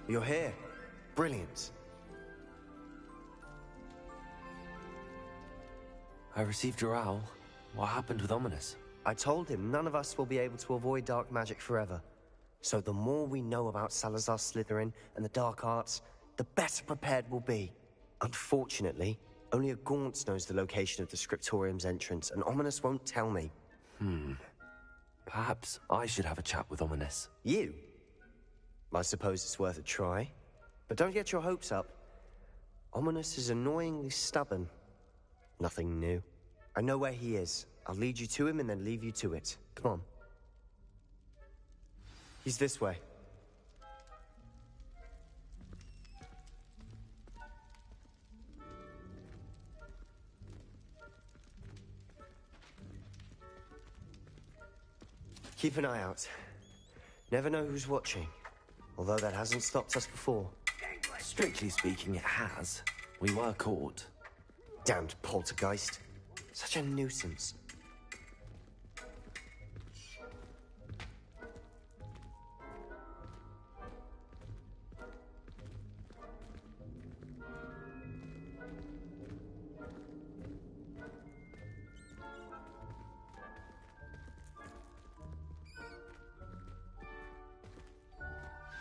You're here. Brilliant. I received your owl. What happened with Ominous? I told him none of us will be able to avoid dark magic forever. So the more we know about Salazar Slytherin and the dark arts, the better prepared we'll be. Unfortunately, only a Gaunt's knows the location of the Scriptorium's entrance, and Ominous won't tell me. Perhaps I should have a chat with Ominous. You? I suppose it's worth a try. But don't get your hopes up. Ominous is annoyingly stubborn. Nothing new. I know where he is. I'll lead you to him and then leave you to it. Come on. He's this way. Keep an eye out. Never know who's watching. Although that hasn't stopped us before. Strictly speaking, it has. We were caught. Damned poltergeist. Such a nuisance.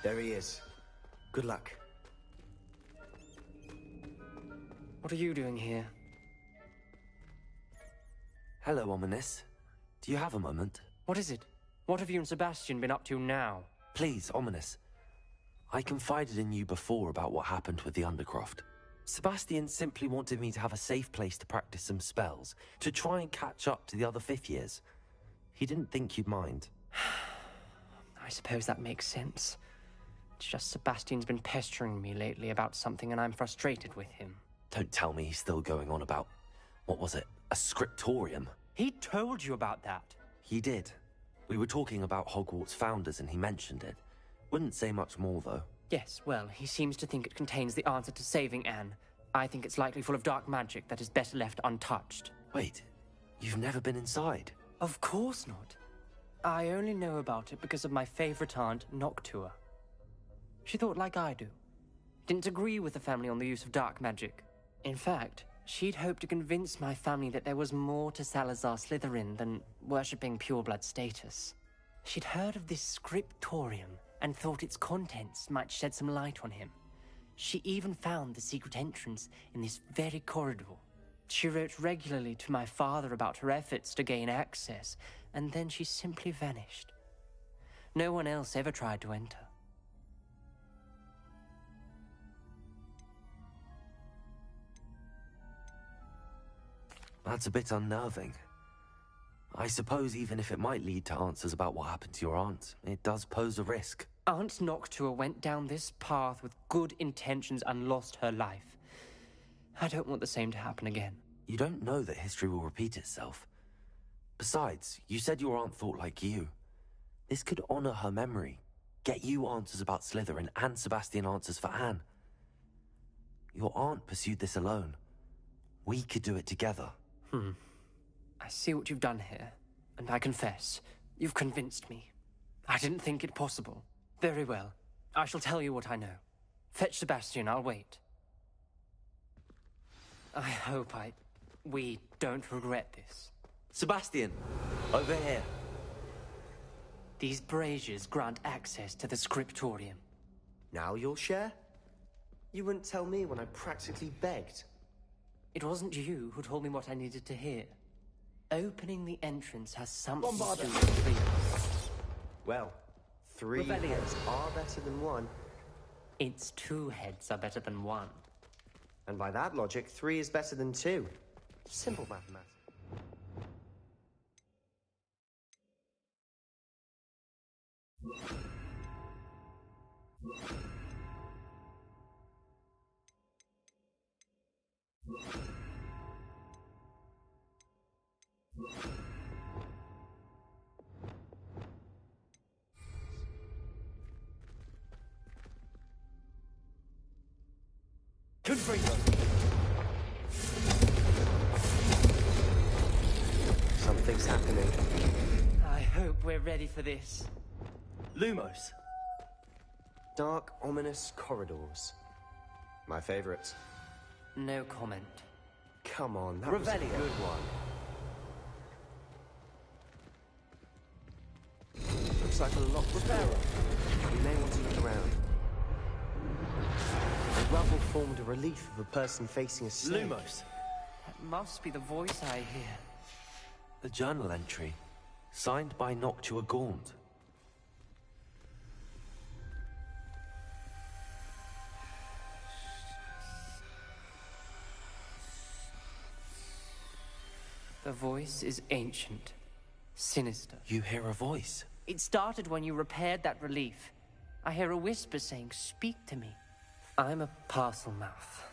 There he is. Good luck. What are you doing here? Hello, Ominous. Do you have a moment? What is it? What have you and Sebastian been up to now? Please, Ominous. I confided in you before about what happened with the Undercroft. Sebastian simply wanted me to have a safe place to practice some spells, to try and catch up to the other fifth years. He didn't think you'd mind. I suppose that makes sense. It's just Sebastian's been pestering me lately about something and I'm frustrated with him. Don't tell me he's still going on about, what was it, a scriptorium? He told you about that. He did. We were talking about Hogwarts founders and he mentioned it. Wouldn't say much more, though. Yes, well, he seems to think it contains the answer to saving Anne. I think it's likely full of dark magic that is better left untouched. Wait, you've never been inside? Of course not. I only know about it because of my favorite aunt, Noctua. She thought like I do. Didn't agree with the family on the use of dark magic. In fact, she'd hoped to convince my family that there was more to Salazar Slytherin than worshipping pureblood status. She'd heard of this scriptorium and thought its contents might shed some light on him. She even found the secret entrance in this very corridor. She wrote regularly to my father about her efforts to gain access, and then she simply vanished. No one else ever tried to enter. That's a bit unnerving. I suppose even if it might lead to answers about what happened to your aunt, it does pose a risk. Aunt Noctua went down this path with good intentions and lost her life. I don't want the same to happen again. You don't know that history will repeat itself. Besides, you said your aunt thought like you. This could honor her memory, get you answers about Slytherin and Sebastian answers for Anne. Your aunt pursued this alone. We could do it together. I see what you've done here, and I confess, you've convinced me. I didn't think it possible. Very well. I shall tell you what I know. Fetch Sebastian, I'll wait. I hope we don't regret this. Sebastian! Over here! These braziers grant access to the scriptorium. Now you'll share? You wouldn't tell me when I practically begged. It wasn't you who told me what I needed to hear. Opening the entrance has something to do with trees. Well, 3 heads are better than 1. It's 2 heads are better than 1. And by that logic, 3 is better than 2. Simple mathematics. Something's happening. I hope we're ready for this. Lumos! Dark, ominous corridors. My favorite. No comment. Come on, that was a Revelio. good one. Looks like a locked door. We may want to look around. The rubble formed a relief of a person facing a snake. Lumos! That must be the voice I hear. The journal entry, signed by Noctua Gaunt. The voice is ancient, sinister. You hear a voice? It started when you repaired that relief. I hear a whisper saying, "Speak to me." I'm a parcel mouth.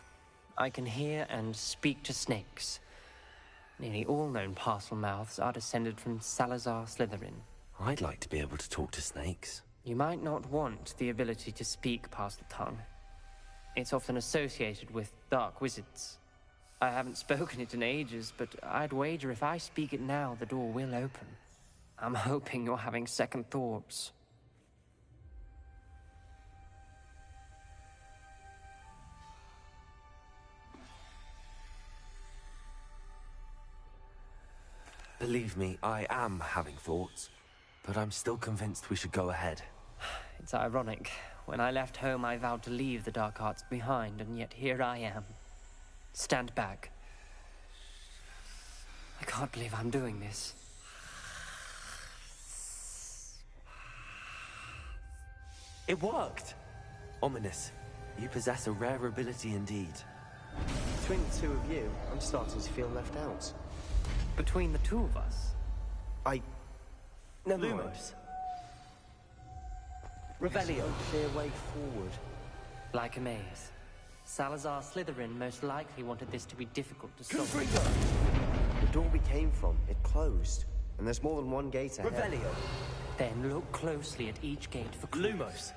I can hear and speak to snakes. Nearly all known parcel mouths are descended from Salazar Slytherin. I'd like to be able to talk to snakes. You might not want the ability to speak parcel tongue. It's often associated with dark wizards. I haven't spoken it in ages, but I'd wager if I speak it now, the door will open. I'm hoping you're having second thoughts. Believe me, I am having thoughts, but I'm still convinced we should go ahead. It's ironic. When I left home, I vowed to leave the dark arts behind, and yet here I am. Stand back. I can't believe I'm doing this. It worked! Ominous. You possess a rare ability indeed. Between the two of you, I'm starting to feel left out. Between the two of us, Never mind. Lumos. Revelio. No clear way forward. Like a maze. Salazar Slytherin most likely wanted this to be difficult to solve. The door we came from, it closed. And there's more than one gate ahead. Revelio. Then look closely at each gate for clues. Lumos.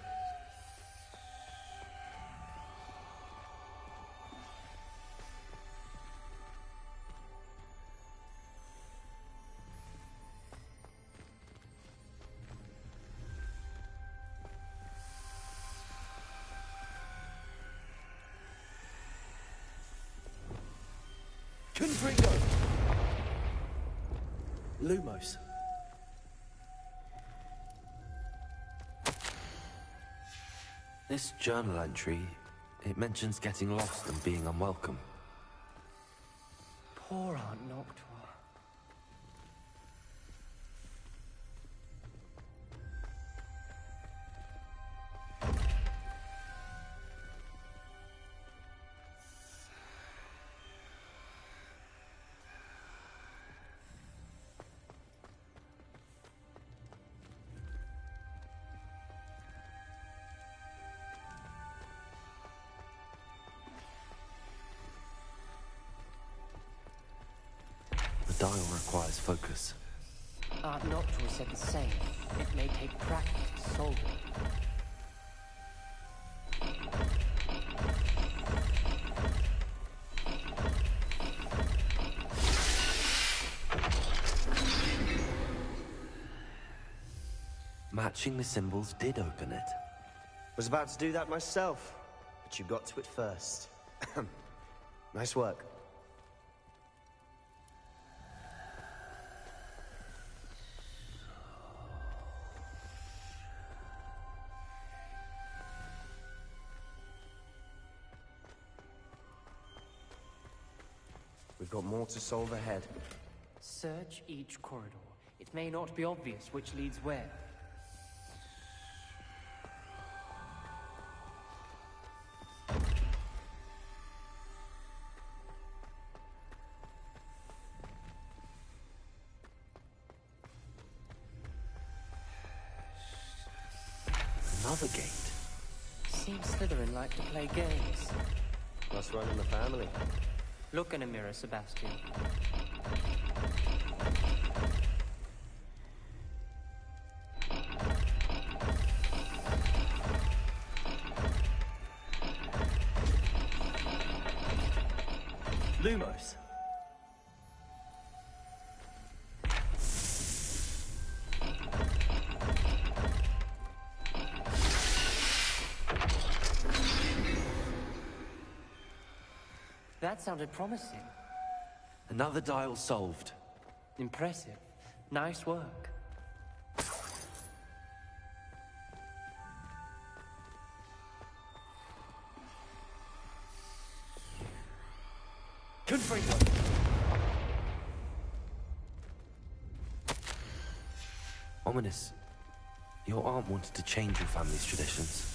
Confringo! Lumos. This journal entry, it mentions getting lost and being unwelcome. Poor Aunt Noctua. The dial requires focus. Aunt Noctua said the same. It may take practice to solve it. Matching the symbols did open it. Was about to do that myself, but you got to it first. Nice work. We've got more to solve ahead. Search each corridor. It may not be obvious which leads where. Another gate. Seems Slytherin like to play games. Must run in the family. Look in a mirror, Sebastian. Lumos. That sounded promising. Another dial solved. Impressive. Nice work. Confringo! Ominous. Your aunt wanted to change your family's traditions.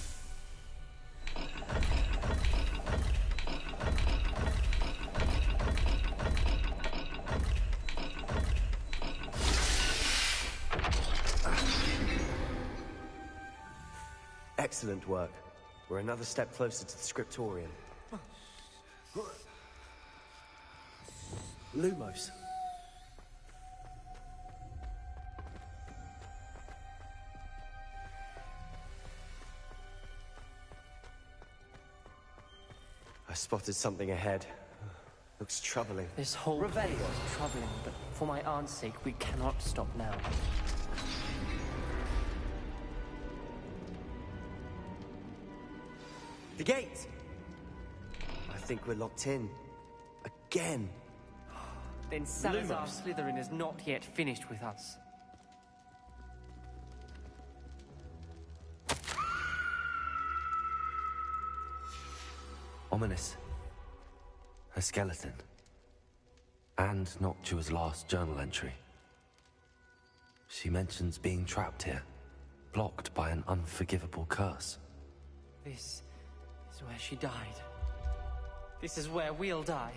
Excellent work. We're another step closer to the scriptorium. Lumos. I spotted something ahead. Looks troubling. This whole place is troubling, but for my aunt's sake, we cannot stop now. The gate! I think we're locked in. Again. Then Salazar Slytherin is not yet finished with us. Ominous. A skeleton. And Noctua's last journal entry. She mentions being trapped here, blocked by an unforgivable curse. This is where she died. This is where we'll die.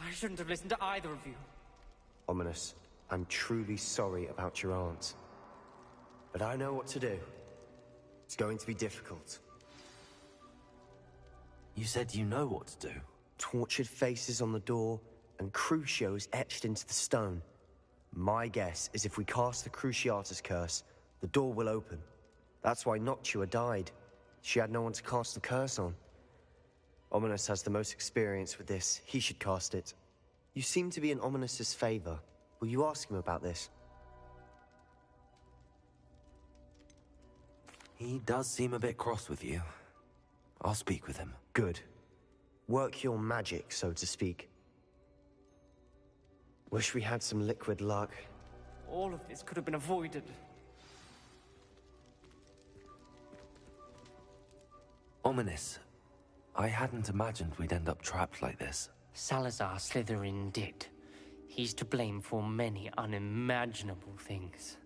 I shouldn't have listened to either of you. Ominous, I'm truly sorry about your aunt. But I know what to do. It's going to be difficult. You said you know what to do. Tortured faces on the door, and Crucios etched into the stone. My guess is if we cast the Cruciatus curse, the door will open. That's why Noctua died. She had no one to cast the curse on. Ominous has the most experience with this. He should cast it. You seem to be in Ominous's favor. Will you ask him about this? He does seem a bit cross with you. I'll speak with him. Good. Work your magic, so to speak. Wish we had some liquid luck. All of this could have been avoided. Ominous. I hadn't imagined we'd end up trapped like this. Salazar Slytherin did. He's to blame for many unimaginable things.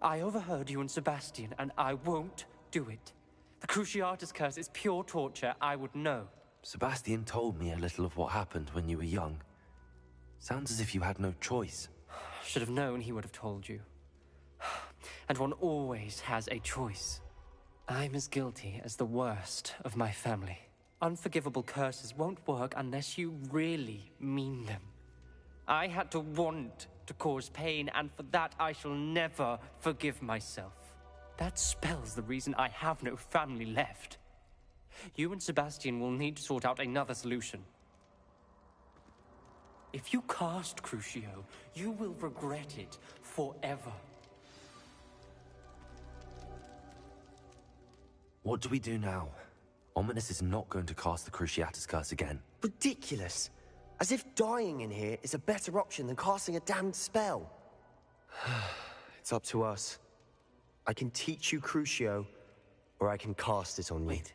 I overheard you and Sebastian, and I won't do it. The Cruciatus curse is pure torture, I would know. Sebastian told me a little of what happened when you were young. Sounds as if you had no choice. Should have known he would have told you. And one always has a choice. I'm as guilty as the worst of my family. Unforgivable curses won't work unless you really mean them. I had to want to cause pain, and for that I shall never forgive myself. That spells the reason I have no family left. You and Sebastian will need to sort out another solution. If you cast Crucio, you will regret it forever. What do we do now? Ominous is not going to cast the Cruciatus curse again. Ridiculous. As if dying in here is a better option than casting a damned spell. It's up to us. I can teach you Crucio, or I can cast it on you. Wait,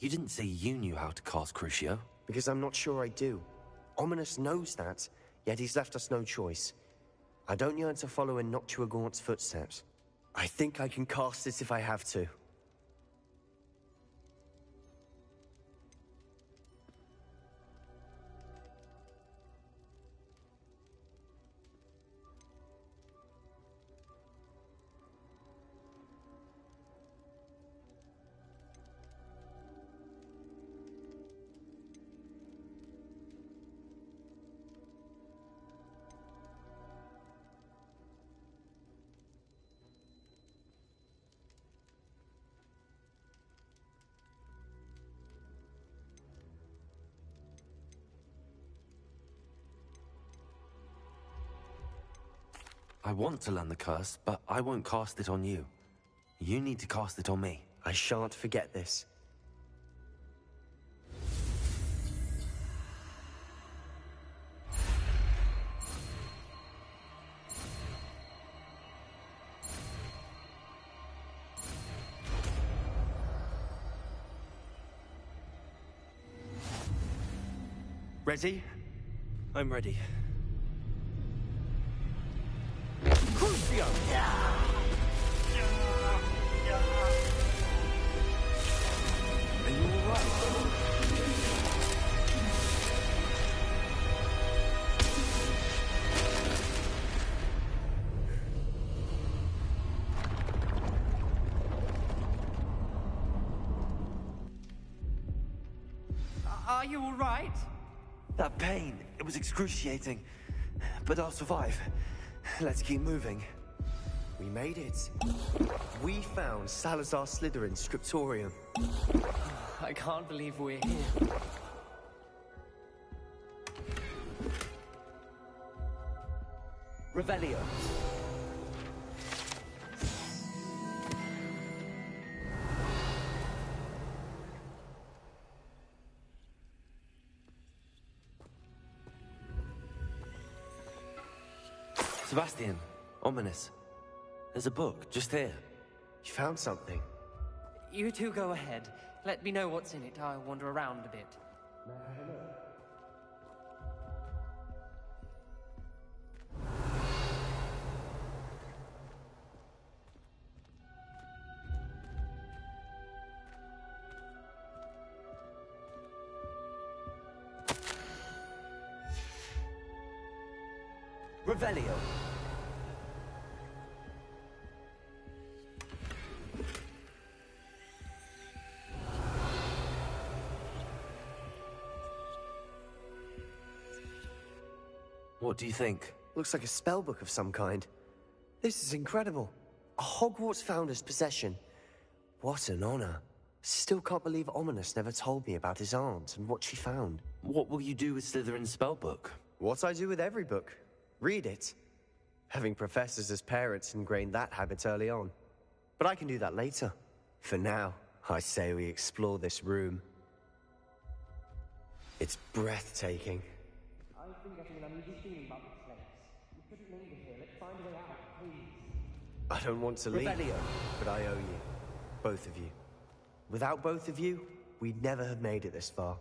you didn't say you knew how to cast Crucio? Because I'm not sure I do. Ominous knows that, yet he's left us no choice. I don't yearn to follow in Noctua Gaunt's footsteps. I think I can cast it if I have to. I want to learn the curse, but I won't cast it on you. You need to cast it on me. I shan't forget this. Ready? I'm ready. Crucio! Are you alright? Are you all right? That pain, it was excruciating. But I'll survive. Let's keep moving. We made it. We found Salazar Slytherin's scriptorium. I can't believe we're here. Revelio. Sebastian, ominous. There's a book, just here. You found something. You two go ahead. Let me know what's in it. I'll wander around a bit. Revelio. What do you think? Looks like a spellbook of some kind. This is incredible. A Hogwarts founder's possession. What an honor. Still can't believe Ominous never told me about his aunt and what she found. What will you do with Slytherin's spellbook? What I do with every book. Read it. Having professors as parents ingrained that habit early on. But I can do that later. For now, I say we explore this room. It's breathtaking. I've been getting an uneasy feeling about this place. We couldn't linger here. Let's find a way out, please. I don't want to leave, Revelio. but I owe you. Both of you. Without both of you, we'd never have made it this far.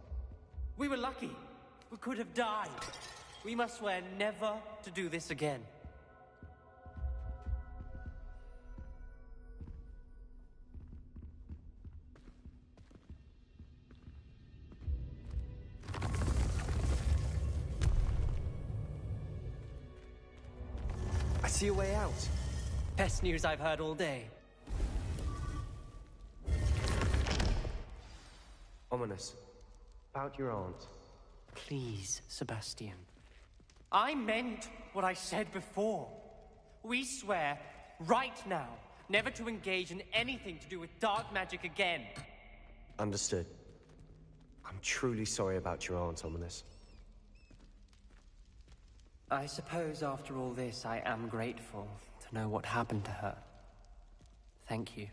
We were lucky. We could have died. We must swear never to do this again. I see a way out. Best news I've heard all day. Ominous. About your aunt. Please, Sebastian. I meant what I said before. We swear, right now, never to engage in anything to do with dark magic again. Understood. I'm truly sorry about your aunt, Ominous. I suppose after all this, I am grateful to know what happened to her. Thank you.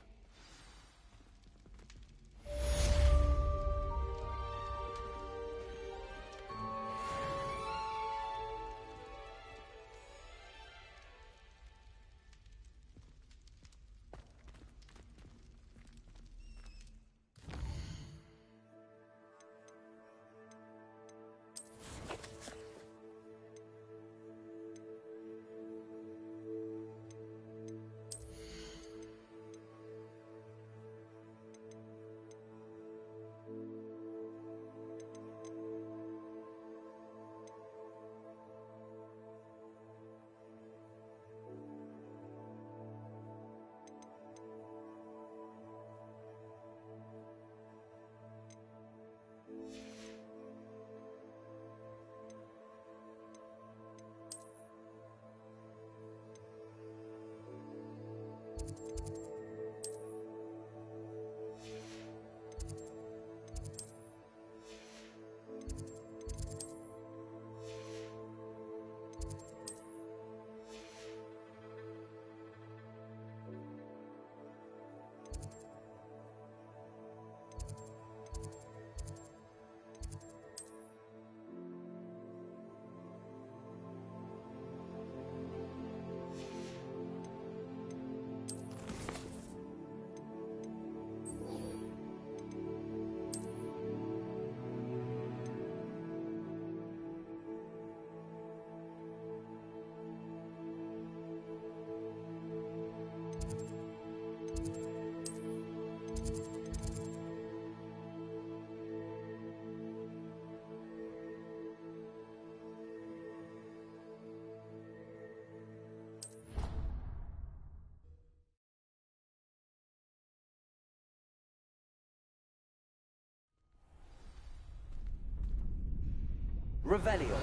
Revelio.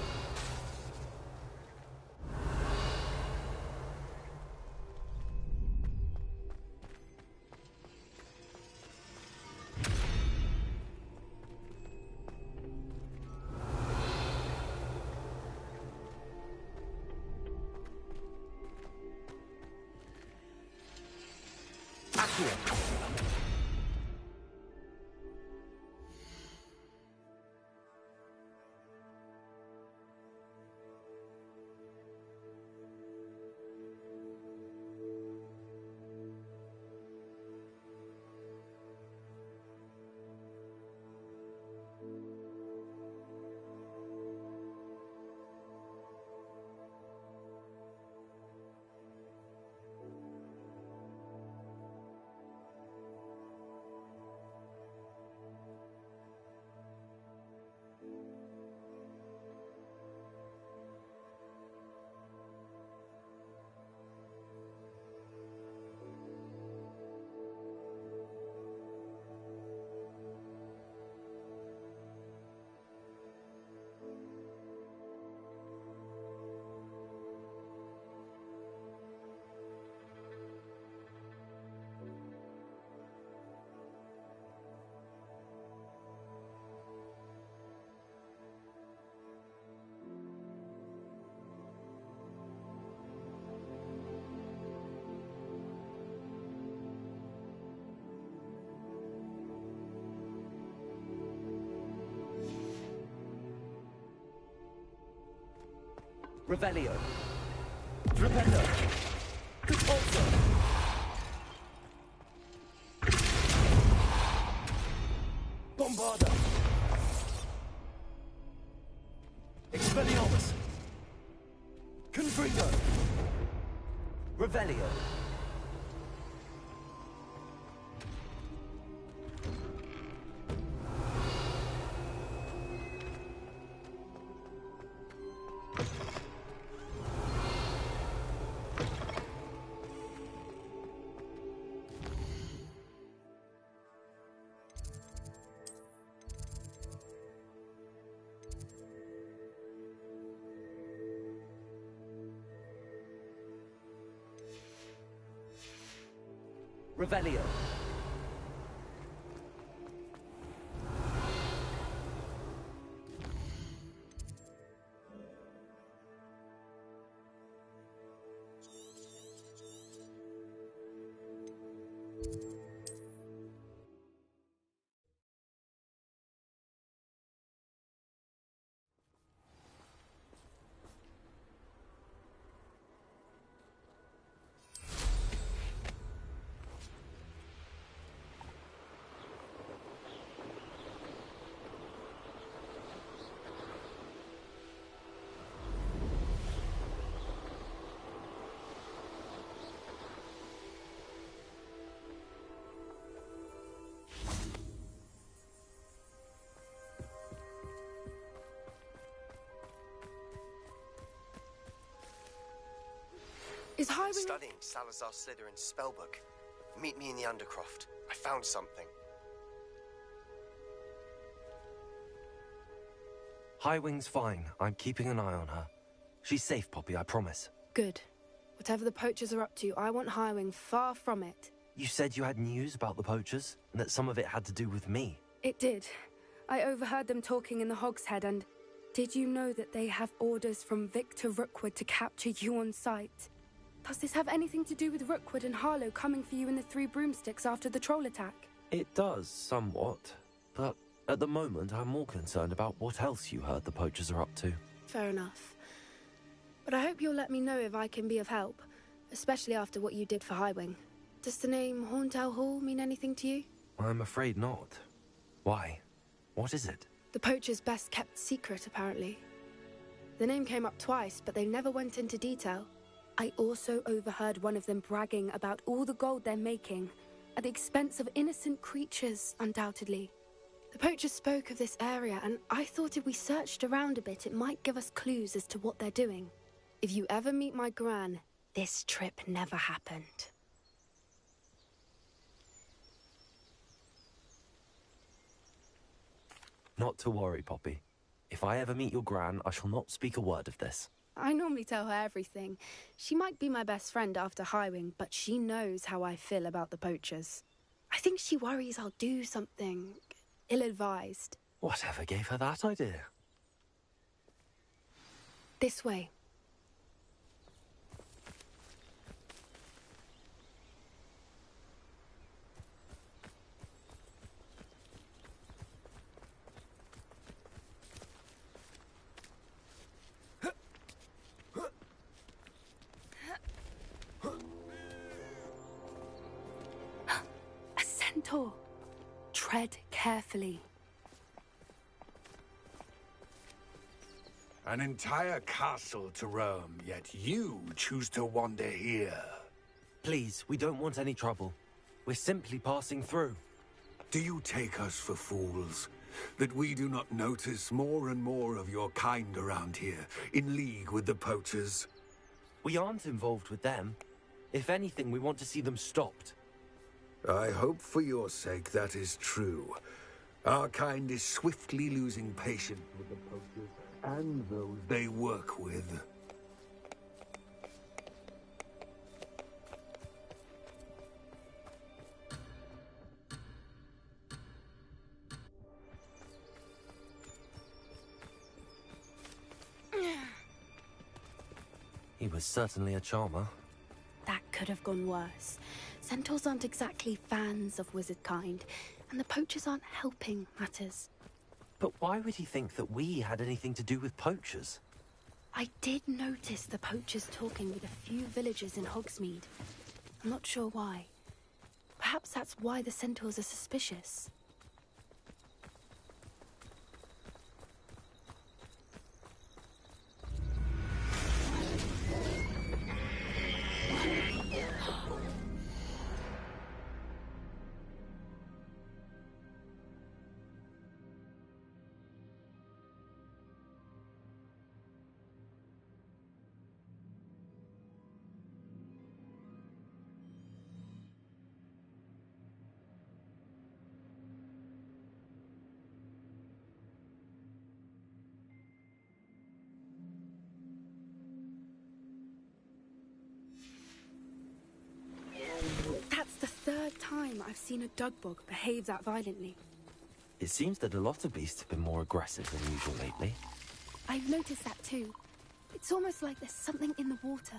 Revelio. Rependo. Compulso. Bombarda. Expelliarmus. Confringo. Revelio. Revelio. Is Highwing... Studying Salazar Slytherin's spellbook. Meet me in the Undercroft. I found something. Highwing's fine. I'm keeping an eye on her. She's safe, Poppy, I promise. Good. Whatever the poachers are up to, I want Highwing far from it. You said you had news about the poachers, and that some of it had to do with me. It did. I overheard them talking in the Hogshead, and did you know that they have orders from Victor Rookwood to capture you on sight? Does this have anything to do with Rookwood and Harlow coming for you in the Three Broomsticks after the troll attack? It does, somewhat. But at the moment, I'm more concerned about what else you heard the poachers are up to. Fair enough. But I hope you'll let me know if I can be of help, especially after what you did for Highwing. Does the name Horntail Hall mean anything to you? I'm afraid not. Why? What is it? The poachers' best-kept secret, apparently. The name came up twice, but they never went into detail. I also overheard one of them bragging about all the gold they're making, at the expense of innocent creatures, undoubtedly. The poachers spoke of this area, and I thought if we searched around a bit, it might give us clues as to what they're doing. If you ever meet my gran, this trip never happened. Not to worry, Poppy. If If I ever meet your gran, I shall not speak a word of this. I normally tell her everything. She might be my best friend after Highwing, but she knows how I feel about the poachers. I think she worries I'll do something ill-advised. Whatever gave her that idea? This way. A centaur. Tread carefully. An entire castle to roam, yet you choose to wander here. Please, we don't want any trouble. We're simply passing through. Do you take us for fools? That we do not notice more and more of your kind around here, in league with the poachers? We aren't involved with them. If anything, we want to see them stopped. I hope for your sake that is true. Our kind is swiftly losing patience with the poachers and those they work with. He was certainly a charmer. That could have gone worse. Centaurs aren't exactly fans of wizard kind, and the poachers aren't helping matters. But why would he think that we had anything to do with poachers? I did notice the poachers talking with a few villagers in Hogsmeade. I'm not sure why. Perhaps that's why the centaurs are suspicious. That's the third time I've seen a dugbog behave that violently. It seems that a lot of beasts have been more aggressive than usual lately. I've noticed that too. It's almost like there's something in the water.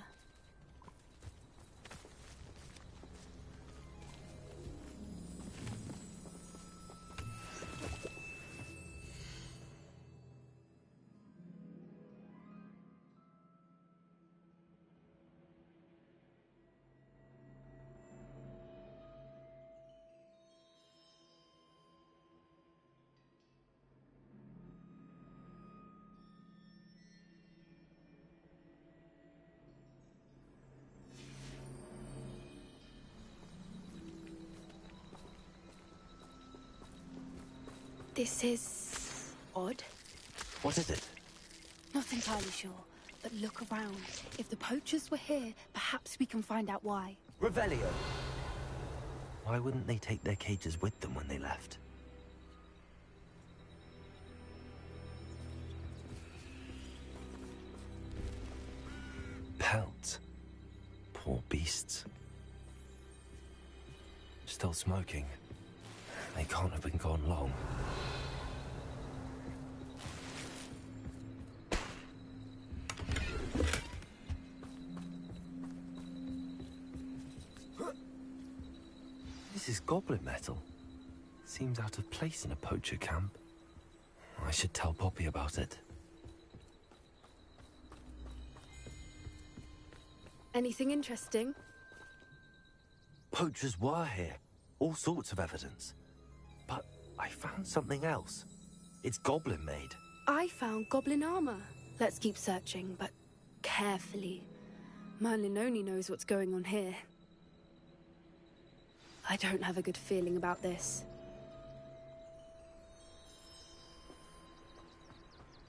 This is odd. What is it? Not entirely sure, but look around. If the poachers were here, perhaps we can find out why. Revelio! Why wouldn't they take their cages with them when they left? Pelt. Poor beasts. Still smoking. They can't have been gone long. This is goblin metal. Seems out of place in a poacher camp. I should tell Poppy about it. Anything interesting? Poachers were here. All sorts of evidence. But I found something else. It's goblin made. I found goblin armor. Let's keep searching, but carefully. Merlin only knows what's going on here. I don't have a good feeling about this.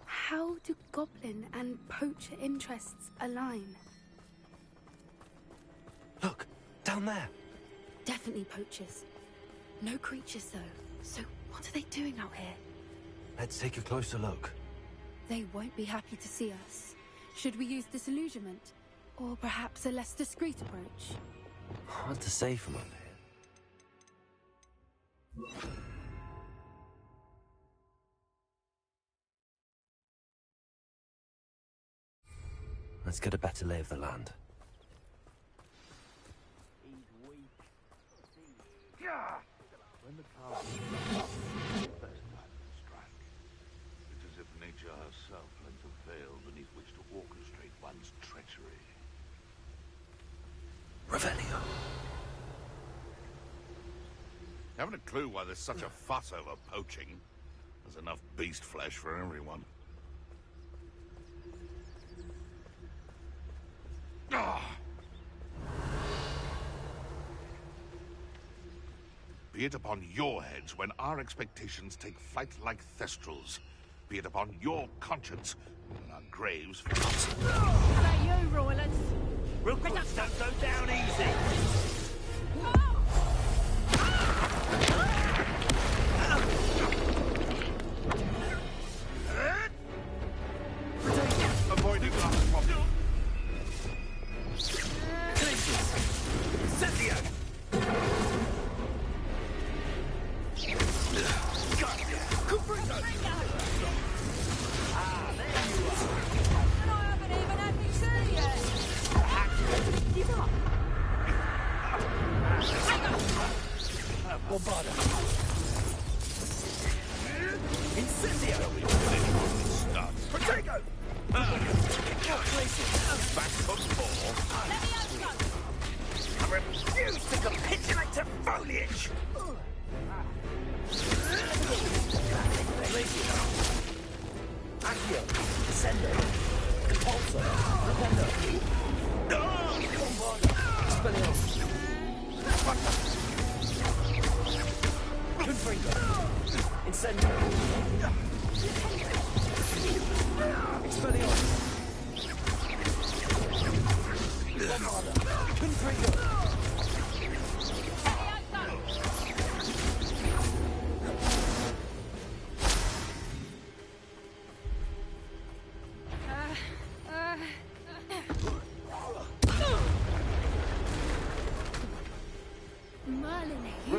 How do goblin and poacher interests align? Look, down there. Definitely poachers. No creatures, though. So what are they doing out here? Let's take a closer look. They won't be happy to see us. Should we use disillusionment? Or perhaps a less discreet approach? Hard to say from under here. Let's get a better lay of the land. When the cast is the best time to strike. It's as if nature herself lends a veil beneath which to orchestrate one's treachery. Revelio. Haven't a clue why there's such a fuss over poaching. There's enough beast flesh for everyone. Be it upon your heads when our expectations take flight like thestrals. Be it upon your conscience when our graves for us. How about you, Roylance? Real quick, don't go down easy. Avoiding last problem. Cynthia! Incendio! Protego! Back for more. I refuse to capitulate to foliage! Accio, Descendo, Compulso, Rependo, Combodo, Expelliarmus, Confringo, Incendio, Expelliarmus, Bombarda, Confringo.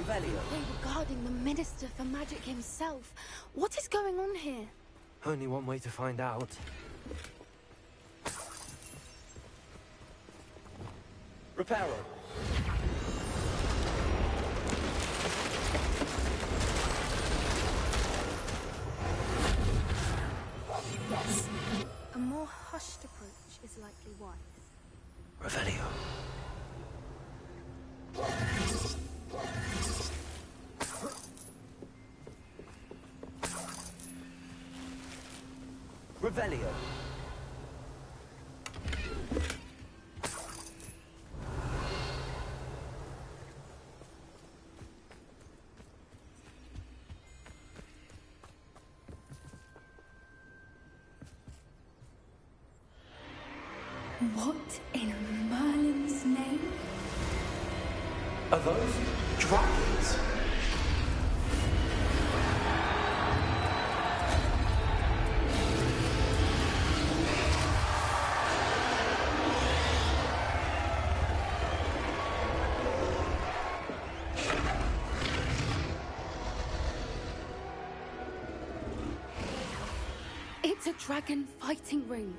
They were guarding the Minister for Magic himself. What is going on here? Only one way to find out. Reparo. Yes. A more hushed approach is likely wise. Revelio. Revelio. What in Merlin's name? Are those dragons? It's a dragon fighting ring.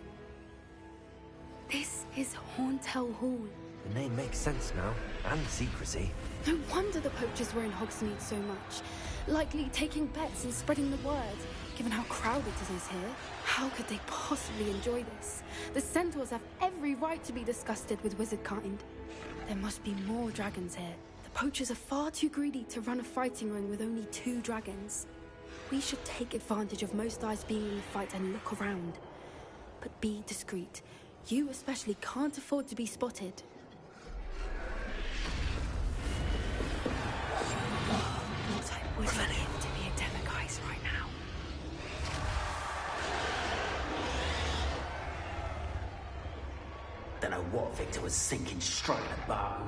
This is Hauntel Hall. The name makes sense now, and the secrecy. No wonder the poachers were in Hogsmeade so much. Likely taking bets and spreading the word, given how crowded it is here. How could they possibly enjoy this? The centaurs have every right to be disgusted with wizard kind. There must be more dragons here. The poachers are far too greedy to run a fighting ring with only 2 dragons. We should take advantage of most eyes being in the fight and look around. But be discreet. You especially can't afford to be spotted. What I would give to be a Demiguise right now. Don't know what Victor was sinking straight at the bar.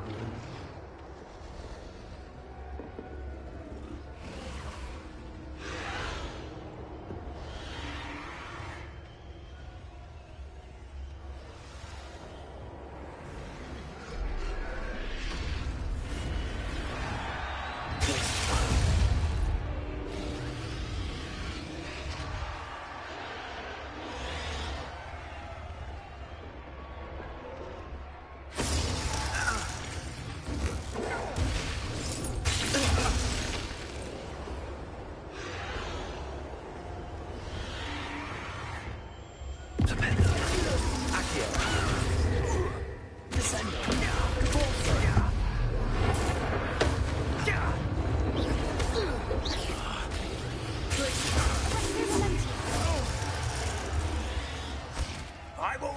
I will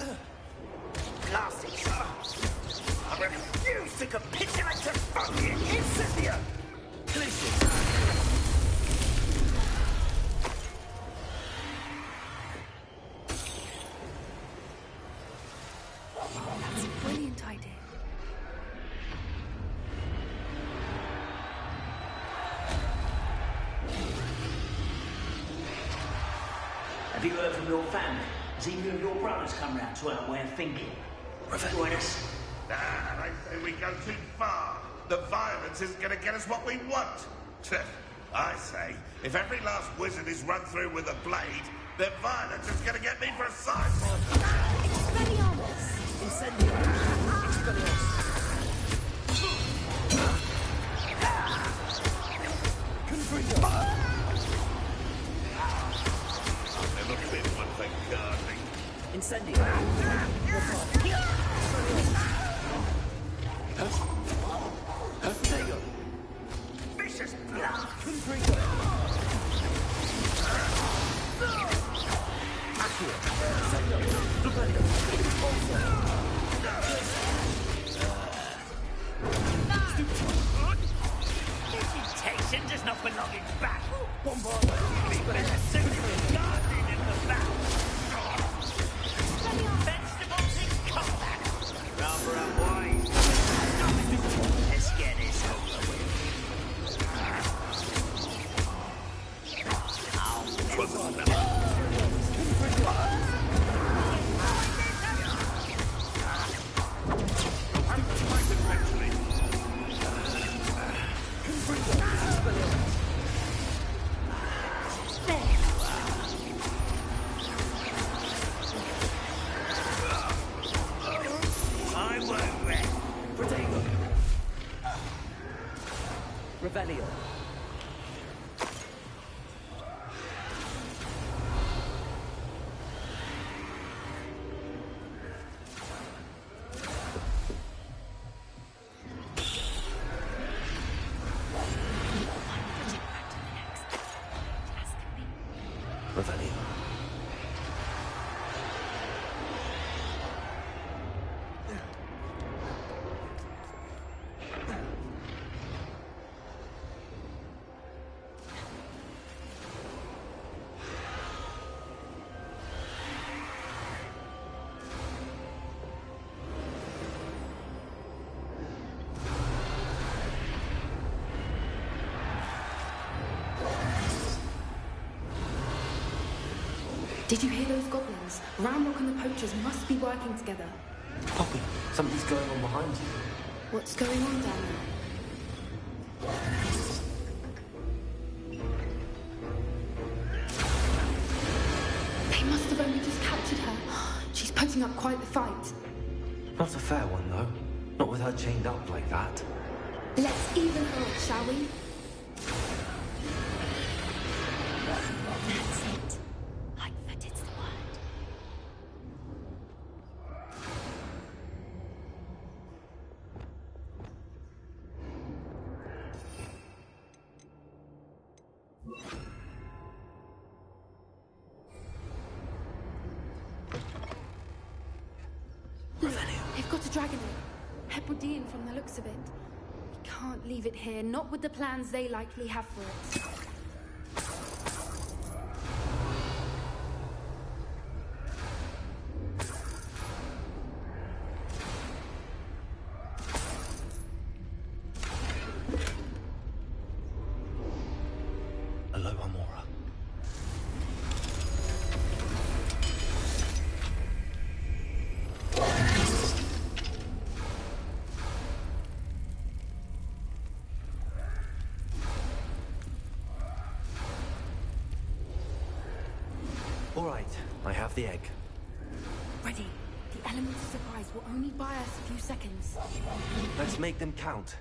blast it. I refuse to capitulate to fucking Incendia! That's a brilliant idea. Have you heard from your family? Has either of your brothers come round to our way of thinking? Join us. Nah, I say we go too far. The violence isn't going to get us what we want. I say, if every last wizard is run through with a blade, then violence is going to get me for a sideboard. Expelliarmus! Incendio! Expelliarmus! Never been one for gardening. Incendio! Vicious blood! Vegetation does not belong in battle. There's a suitable gardening in the battle. Vegetables in combat. Rather unwise. Let's get this over with. I won't rest. Protego. Revelio. Revelio. Did you hear those goblins? Ramrock and the poachers must be working together. Poppy, something's going on behind you. What's going on down there? They must have only just captured her. She's putting up quite the fight. Not a fair one, though. Not with her chained up like that. Let's even her up, shall we? That's it. Like that it's the word. They've got a dragon egg. Hebridean from the looks of it. We can't leave it here, not with the plans they likely have for it. Aloha Mora. All right, I have the egg. Ready. The element of surprise will only buy us a few seconds. Let's make them count.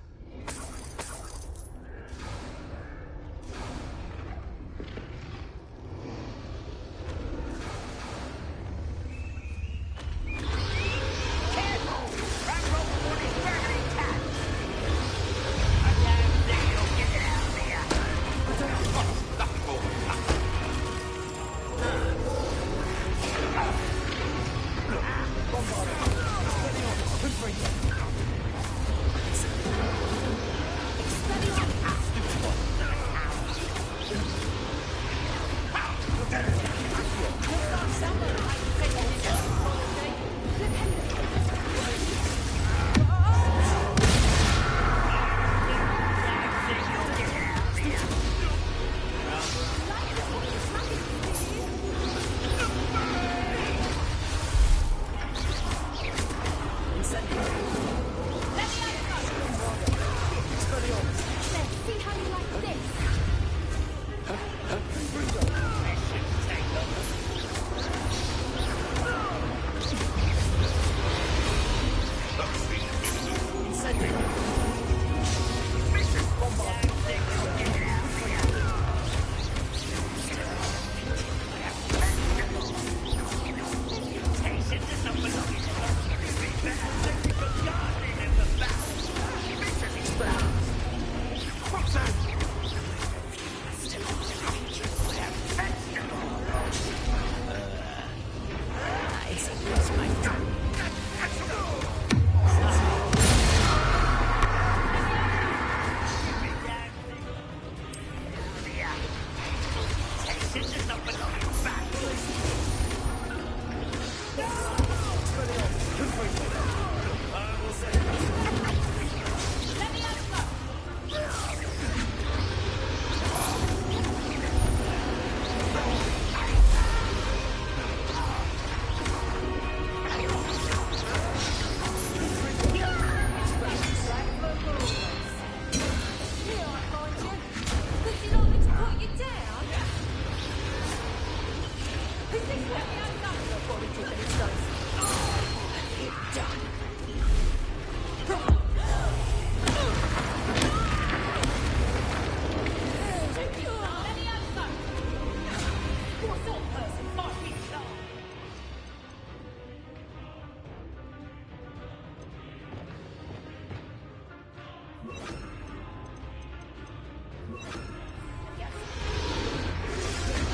hers and fight me down.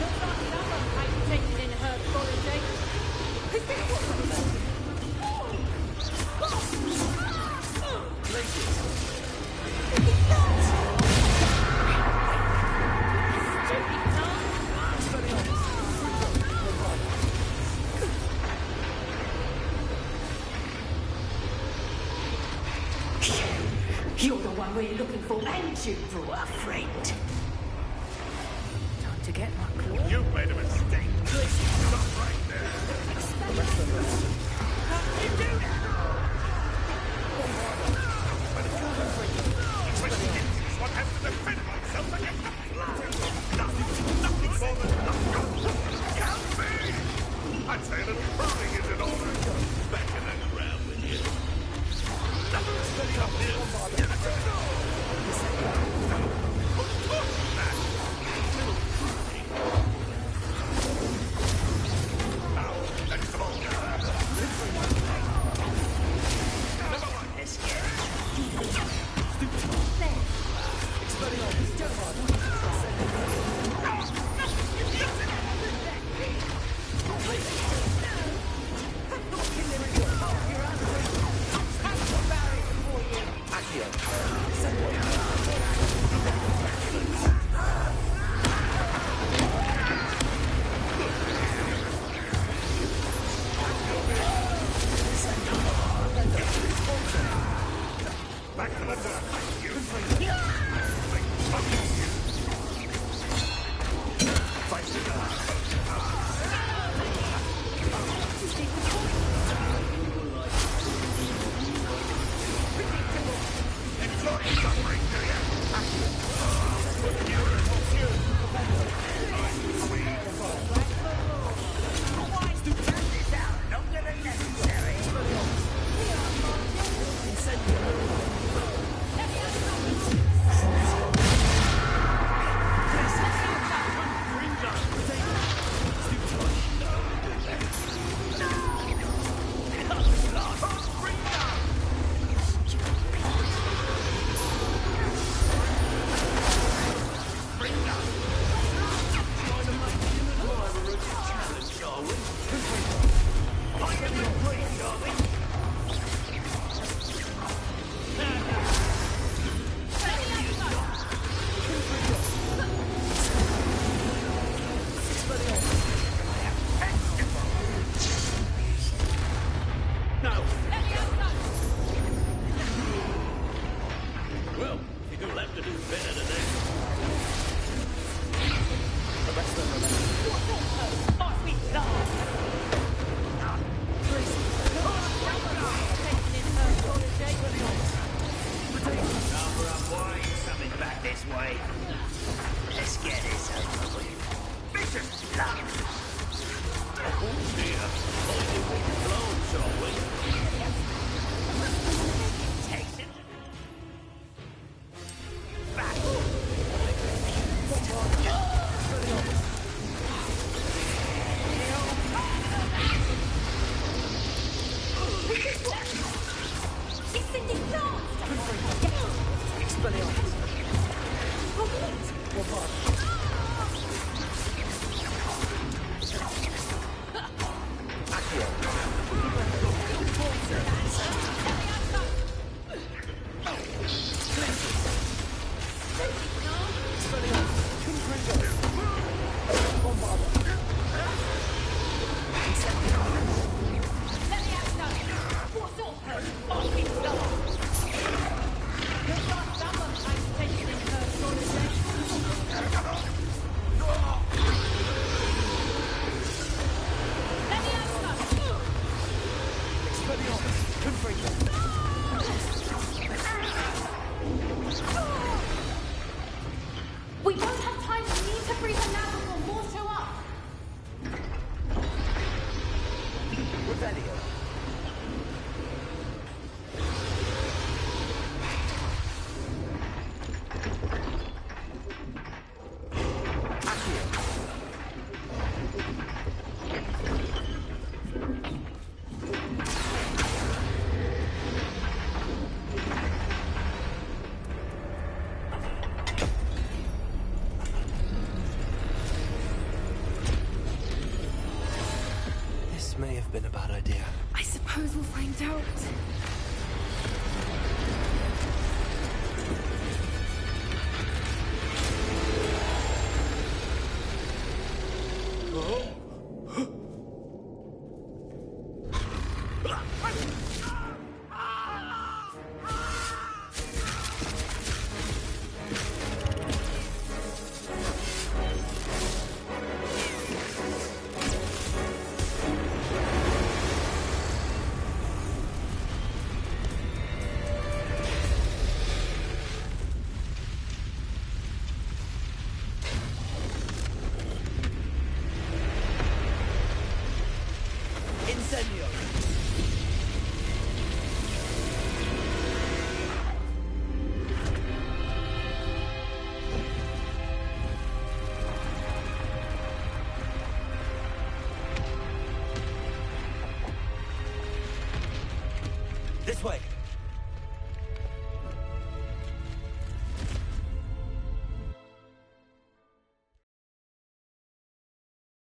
Looks like another paint taken in her quality. Is this You're the one we're looking for, and you, poor friend. Time to get my claw. You made a mistake. Stop right there. How can you do that? One has to defend oneself against the flood. Nothing more than nothing. Help me! I'd say a little crying is in order. Back in that ground with you. This may have been a bad idea. I suppose we'll find out. This way!